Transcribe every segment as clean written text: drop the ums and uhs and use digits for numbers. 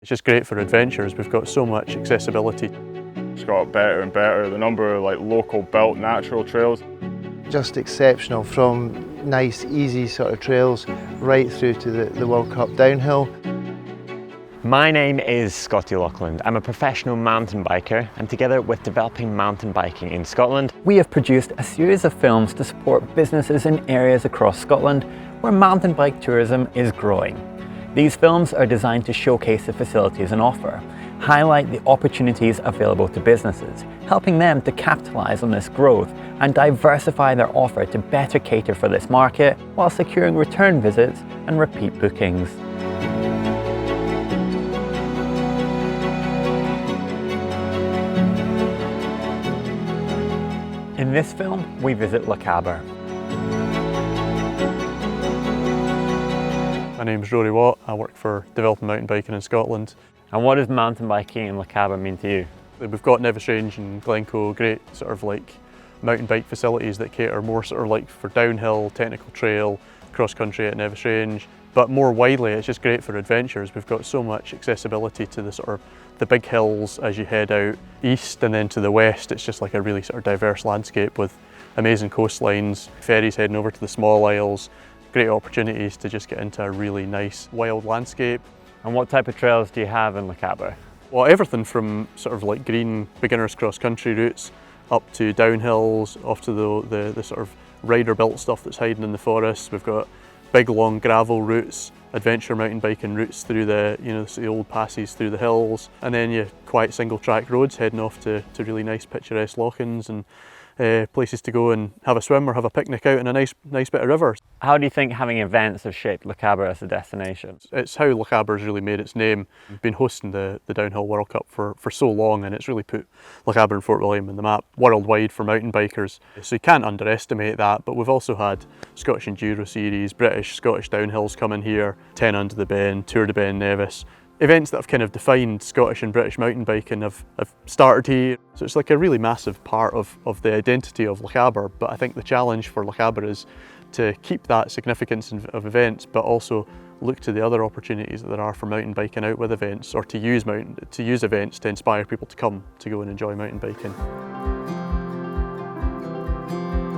It's just great for adventures. We've got so much accessibility. It's got better and better, the number of local built natural trails. Just exceptional, from nice easy sort of trails right through to the World Cup downhill. My name is Scotty Lochaber. I'm a professional mountain biker, and together with Developing Mountain Biking in Scotland, we have produced a series of films to support businesses in areas across Scotland where mountain bike tourism is growing. These films are designed to showcase the facilities on offer, highlight the opportunities available to businesses, helping them to capitalise on this growth and diversify their offer to better cater for this market while securing return visits and repeat bookings. In this film, we visit Lochaber. My name's RUARI. I work for Developing Mountain Biking in Scotland. And what does mountain biking in Lochaber mean to you? We've got NEVIS range and GLENCOE, great sort of mountain bike facilities that cater more sort of for downhill, technical trail, cross country at NEVIS range. But more widely, it's just great for adventures. We've got so much accessibility to the big hills as you head out east, and then to the west it's just like a really sort of diverse landscape with amazing coastlines, ferries heading over to the small isles, great opportunities to just get into a really nice wild landscape. And what type of trails do you have in Lochaber? Well, everything from sort of green beginners cross country routes up to downhills, off to the sort of rider built stuff that's hiding in the forests. We've got big long gravel routes, adventure mountain biking routes through the old passes through the hills, and then you quiet single track roads heading off to really nice picturesque lochans and places to go and have a swim or have a picnic out in a nice bit of river. How do you think having events have shaped Lochaber as a destination? It's how Lochaber's really made its name. We've been hosting the Downhill World Cup for so long, and it's really put Lochaber and Fort William on the map worldwide for mountain bikers. So you can't underestimate that, but we've also had Scottish Enduro Series, British, Scottish downhills coming here, 10 Under the Bend, Tour de Ben Nevis. Events that have kind of defined Scottish and British mountain biking have started here. So it's like a really massive part of the identity of Lochaber, but I think the challenge for Lochaber is to keep that significance of events, but also look to the other opportunities that there are for mountain biking out with events, or to use events to inspire people to come to go and enjoy mountain biking.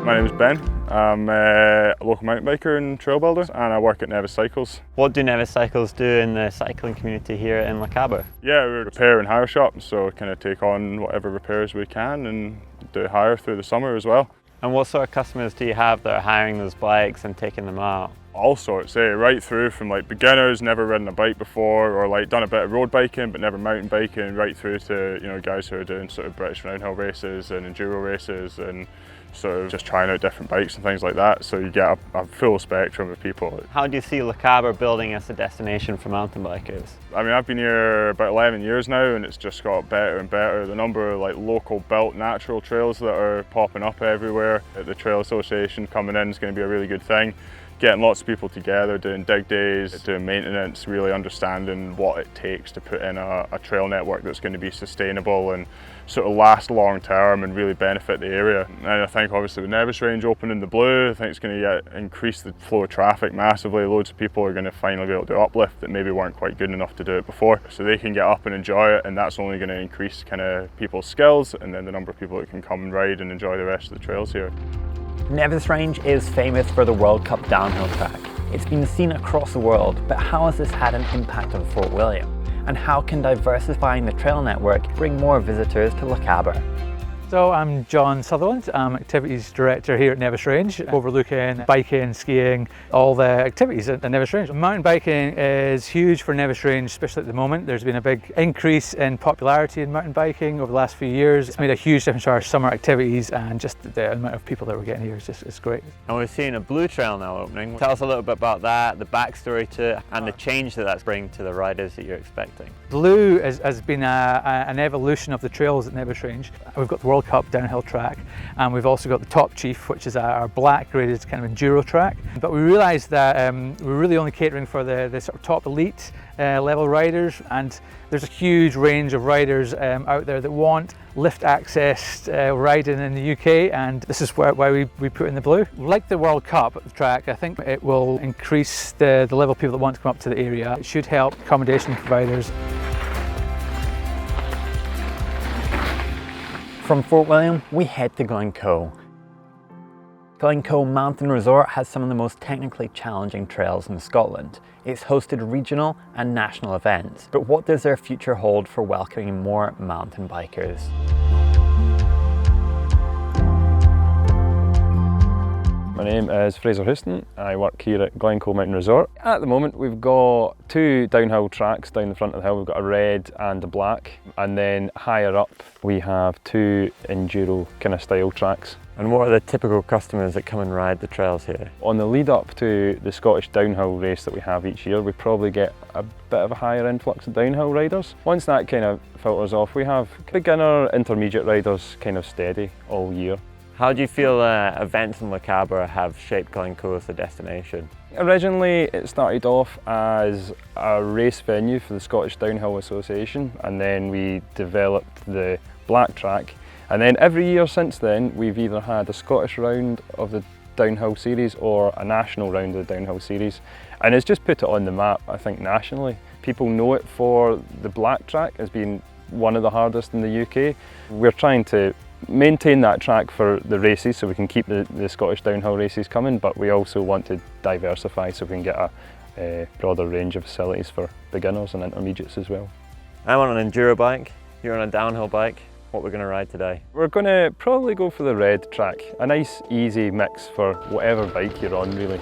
My name is Ben. I'm a local mountain biker and trail builder, and I work at NEVIS Cycles. What do NEVIS Cycles do in the cycling community here in Lochaber? Yeah, we're a repair and hire shop, so kind of take on whatever repairs we can and do hire through the summer as well. And what sort of customers do you have that are hiring those bikes and taking them out? All sorts, right through from beginners, never ridden a bike before, or done a bit of road biking but never mountain biking, right through to guys who are doing sort of British downhill races and enduro races and sort of just trying out different bikes and things like that. So you get a full spectrum of people. How do you see Lochaber building as a destination for mountain bikers? I mean, I've been here about 11 years now, and it's just got better and better. The number of local built natural trails that are popping up everywhere. The Trail Association coming in is going to be a really good thing. Getting lots of people together, doing dig days, doing maintenance, really understanding what it takes to put in a trail network that's going to be sustainable and sort of last long term and really benefit the area. And I think obviously the NEVIS range opening the blue, I think it's going to increase the flow of traffic massively. Loads of people are going to finally be able to uplift that maybe weren't quite good enough to do it before. So they can get up and enjoy it, and that's only going to increase kind of people's skills and then the number of people that can come and ride and enjoy the rest of the trails here. NEVIS range is famous for the World Cup downhill track. It's been seen across the world, but how has this had an impact on Fort William? And how can diversifying the trail network bring more visitors to Lochaber? So I'm John Sutherland, I'm Activities Director here at NEVIS Range, overlooking biking, skiing, all the activities at the NEVIS Range. Mountain biking is huge for NEVIS Range, especially at the moment. There's been a big increase in popularity in mountain biking over the last few years. It's made a huge difference to our summer activities, and just the amount of people that we're getting here is just great. And we're seeing a blue trail now opening. Tell us a little bit about that, the backstory to it, and the change that that's bringing to the riders that you're expecting. Blue has been an evolution of the trails at NEVIS Range. We've got the World Cup downhill track, and we've also got the Top Chief, which is our black graded kind of enduro track. But we realised that we're really only catering for the sort of top elite level riders, and there's a huge range of riders out there that want lift access riding in the UK, and this is why we put in the blue. Like the World Cup track, I think it will increase the level of people that want to come up to the area. It should help accommodation providers. From Fort William, we head to GLENCOE. GLENCOE Mountain Resort has some of the most technically challenging trails in Scotland. It's hosted regional and national events, but what does their future hold for welcoming more mountain bikers? My name is Fraser Houston. I work here at GLENCOE Mountain Resort. At the moment we've got two downhill tracks down the front of the hill. We've got a red and a black, and then higher up we have two enduro kind of style tracks. And what are the typical customers that come and ride the trails here? On the lead up to the Scottish downhill race that we have each year, we probably get a bit of a higher influx of downhill riders. Once that kind of filters off, we have beginner, intermediate riders kind of steady all year. How do you feel events in Lochaber have shaped GLENCOE as a destination? Originally it started off as a race venue for the Scottish Downhill Association, and then we developed the black track, and then every year since then we've either had a Scottish round of the downhill series or a national round of the downhill series, and it's just put it on the map, I think, nationally. People know it for the black track as being one of the hardest in the UK. We're trying to maintain that track for the races so we can keep the Scottish downhill races coming, but we also want to diversify so we can get a broader range of facilities for beginners and intermediates as well. I'm on an enduro bike, you're on a downhill bike. What we're going to ride today? We're going to probably go for the red track, a nice easy mix for whatever bike you're on really.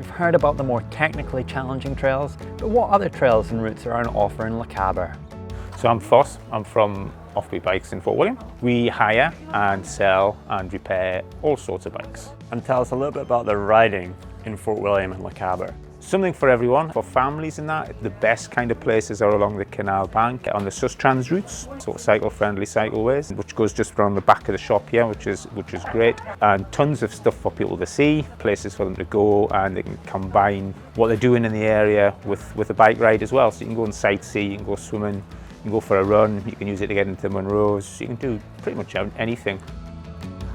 Heard about the more technically challenging trails, but what other trails and routes are on offer in Lochaber? So I'm FOSS, I'm from Off-Beat Bikes in Fort William. We hire and sell and repair all sorts of bikes. And tell us a little bit about the riding in Fort William and Lochaber. Something for everyone, for families and that. The best kind of places are along the canal bank on the Sustrans routes, sort of cycle-friendly cycleways, which goes just around the back of the shop here, which is great. And tons of stuff for people to see, places for them to go, and they can combine what they're doing in the area with a bike ride as well. So you can go and sightsee, you can go swimming, you can go for a run, you can use it to get into Munros, you can do pretty much anything.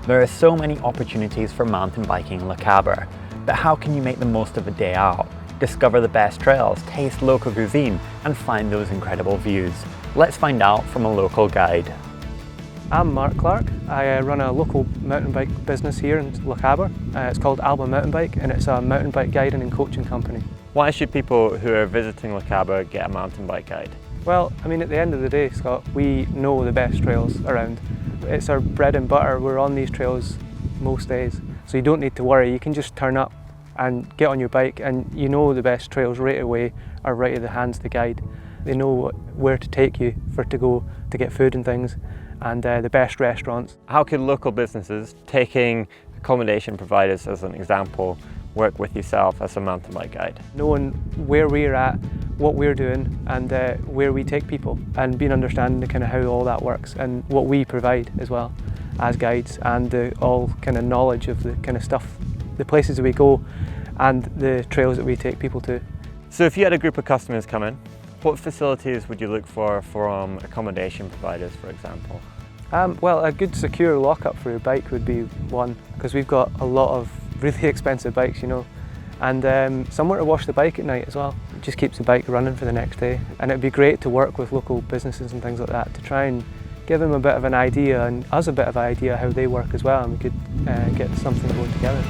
There are so many opportunities for mountain biking in Lochaber, but how can you make the most of a day out? Discover the best trails, taste local cuisine, and find those incredible views. Let's find out from a local guide. I'm Mark Clark. I run a local mountain bike business here in Lochaber. It's called ALBA Mountain Bike, and it's a mountain bike guiding and coaching company. Why should people who are visiting Lochaber get a mountain bike guide? Well, I mean, at the end of the day, Scott, we know the best trails around. It's our bread and butter. We're on these trails most days, so you don't need to worry. You can just turn up and get on your bike, and you know the best trails right away are right at the hands of the guide. They know where to take you to go to get food and things, and the best restaurants. How could local businesses, taking accommodation providers as an example, work with yourself as a mountain bike guide? Knowing where we're at, what we're doing, and where we take people, and being understanding the kind of how all that works and what we provide as well as guides, and the all kind of knowledge of the kind of stuff, the places that we go and the trails that we take people to. So if you had a group of customers come in, what facilities would you look for from accommodation providers, for example? Well, a good secure lock-up for your bike would be one, because we've got a lot of really expensive bikes, you know, and somewhere to wash the bike at night as well. It just keeps the bike running for the next day, and it'd be great to work with local businesses and things like that to try and give them a bit of an idea, and us a bit of an idea how they work as well, and we could get something going together.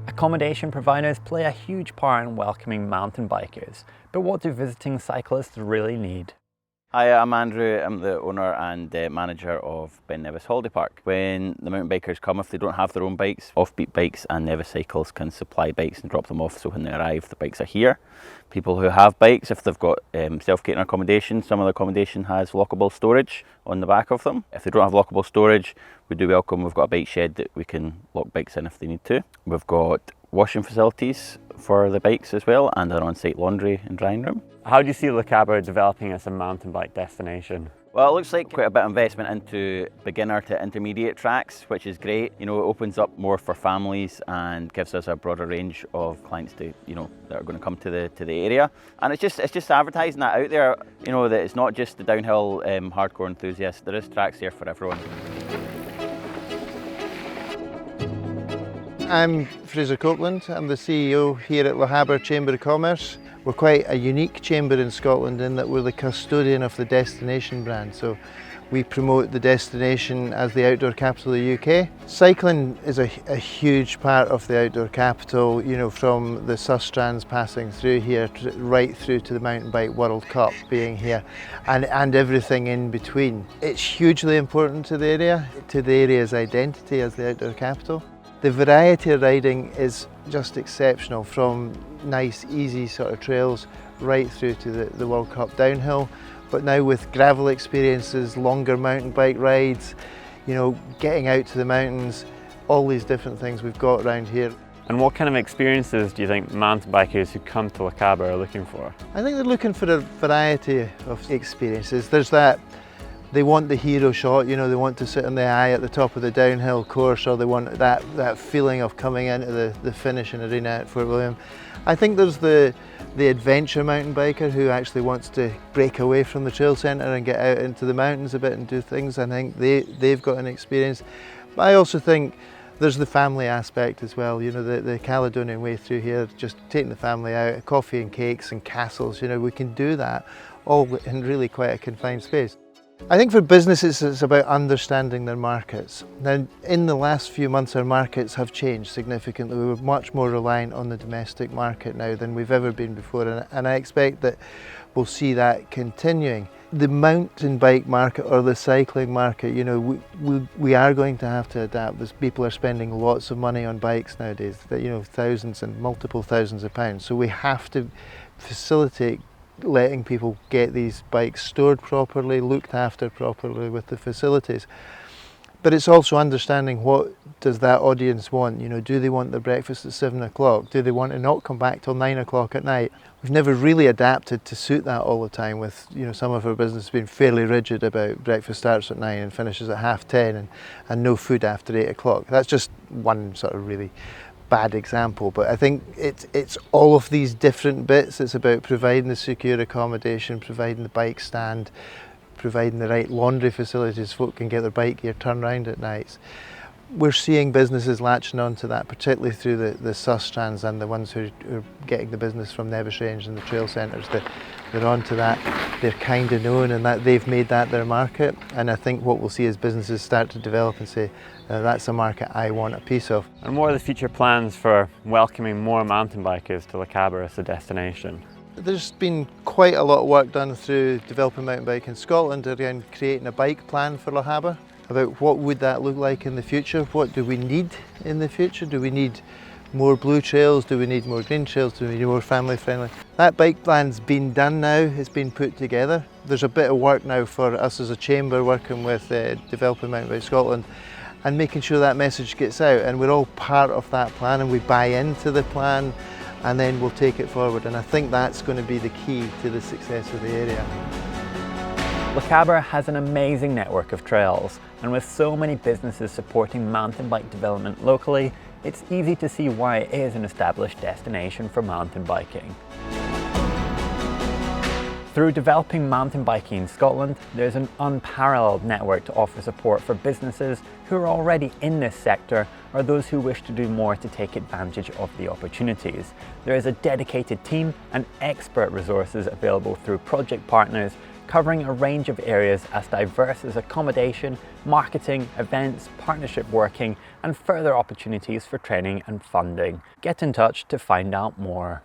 Accommodation providers play a huge part in welcoming mountain bikers, but what do visiting cyclists really need? Hi, I'm Andrew. I'm the owner and manager of NEVIS Holiday Park. When the mountain bikers come, if they don't have their own bikes, Off-Beat Bikes and NEVIS Cycles can supply bikes and drop them off, so when they arrive the bikes are here. People who have bikes, if they've got self-catering accommodation, some of the accommodation has lockable storage on the back of them. If they don't have lockable storage, we do welcome. We've got a bike shed that we can lock bikes in if they need to. We've got washing facilities for the bikes as well, and an on-site laundry and drying room. How do you see Lochaber developing as a mountain bike destination? Well, it looks like quite a bit of investment into beginner to intermediate tracks, which is great. You know, it opens up more for families and gives us a broader range of clients to, you know, that are going to come to the area. And it's just advertising that out there, you know, that it's not just the downhill hardcore enthusiasts. There is tracks there for everyone. I'm Fraser Coupland. I'm the CEO here at Lochaber Chamber of Commerce. We're quite a unique chamber in Scotland in that we're the custodian of the destination brand. So we promote the destination as the outdoor capital of the UK. Cycling is a huge part of the outdoor capital, you know, from the SUTHERLAND passing through here right through to the Mountain Bike World Cup being here and everything in between. It's hugely important to the area's identity as the outdoor capital. The variety of riding is just exceptional, from nice easy sort of trails right through to the World Cup downhill, but now with gravel experiences, longer mountain bike rides, you know, getting out to the mountains, all these different things we've got around here. And what kind of experiences do you think mountain bikers who come to Lochaber are looking for? I think they're looking for a variety of experiences. There's that, they want the hero shot, you know, they want to sit on the eye at the top of the downhill course, or they want that feeling of coming into the finishing arena at Fort William. I think there's the adventure mountain biker who actually wants to break away from the trail centre and get out into the mountains a bit and do things. I think they've got an experience. But I also think there's the family aspect as well, you know, the Caledonian way through here, just taking the family out, coffee and cakes and castles, you know, we can do that all in really quite a confined space. I think for businesses it's about understanding their markets. Now, in the last few months our markets have changed significantly. We're much more reliant on the domestic market now than we've ever been before, and I expect that we'll see that continuing. The mountain bike market or the cycling market, you know, we are going to have to adapt, because people are spending lots of money on bikes nowadays, you know, thousands and multiple thousands of pounds. So we have to facilitate letting people get these bikes stored properly, looked after properly with the facilities. But it's also understanding, what does that audience want? You know, do they want their breakfast at 7 o'clock? Do they want to not come back till 9 o'clock at night? We've never really adapted to suit that all the time, with, you know, some of our business being fairly rigid about breakfast starts at 9 and finishes at 10:30 and no food after 8 o'clock. That's just one sort of really bad example, but I think it's all of these different bits. It's about providing the secure accommodation, providing the bike stand, providing the right laundry facilities so folk can get their bike gear turned around at nights. We're seeing businesses latching on to that, particularly through the SUTHERLAND and the ones who are getting the business from NEVIS range and the trail centres. They're onto that, they're kind of known, and that they've made that their market. And I think what we'll see is businesses start to develop and say, that's a market I want a piece of. And what are the future plans for welcoming more mountain bikers to Lochaber as a destination? There's been quite a lot of work done through Developing Mountain Bike in Scotland around creating a bike plan for Lochaber, about what would that look like in the future, what do we need in the future, do we need more blue trails, do we need more green trails, do we need more family friendly. That bike plan's been done now, it's been put together. There's a bit of work now for us as a chamber working with Developing Mountain Bike Scotland and making sure that message gets out, and we're all part of that plan and we buy into the plan, and then we'll take it forward, and I think that's going to be the key to the success of the area. Lochaber has an amazing network of trails, and with so many businesses supporting mountain bike development locally, it's easy to see why it is an established destination for mountain biking. Through Developing Mountain Biking in Scotland, there's an unparalleled network to offer support for businesses who are already in this sector or those who wish to do more to take advantage of the opportunities. There is a dedicated team and expert resources available through project partners covering a range of areas as diverse as accommodation, marketing, events, partnership working, and further opportunities for training and funding. Get in touch to find out more.